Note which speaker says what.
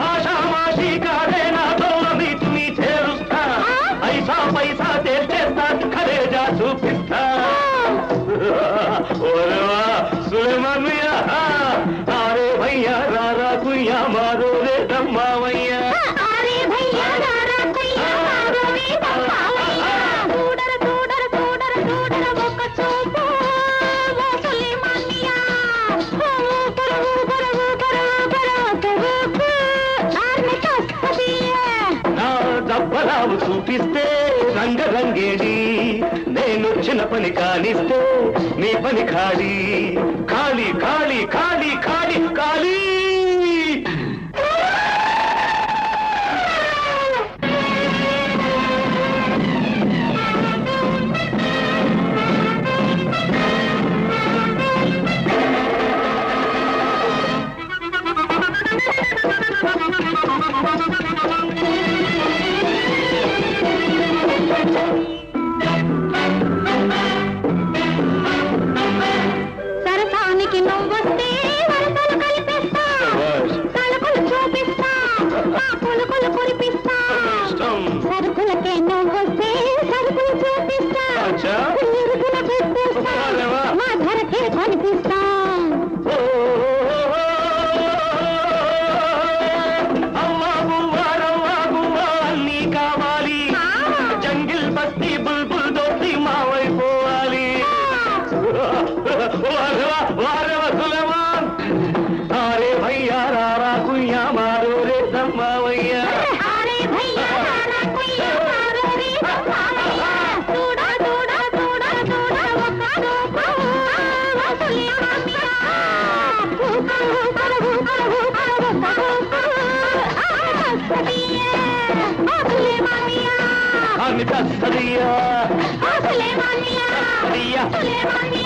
Speaker 1: ఆషామాషి కాదే నాతో నీతిని చేరుస్తా ఐసా పైసా తేల్చేస్తా ఖరేజా చూపిస్తా ఓరేవా సులేమాన్ మియా అరే భయ్యా రారా కుయ్యా మారో రే దమ్మావయ్యా దబ్బరావు చూపిస్తే రంగరంగేడి నేనొచ్చిన పని కానిస్తే నీ పని ఖాళీ ఖాళీ ఖాళీ ఖాళీ ఖాళీ ఖాళీ
Speaker 2: సరసానికి నువ్వొస్తే వరసలు కలిపిస్తా తలుకులు చూపిస్తా పులుకులు కురిపిస్తా సరుకులకే నువ్వొస్తే సరుకులు చూపిస్తా ఇరుగుల పెట్టేస్తా మా ధరకే కనిపిస్తా
Speaker 1: अरे भैया रारा कुइया मारो रे दम्मावैया
Speaker 2: Sulemania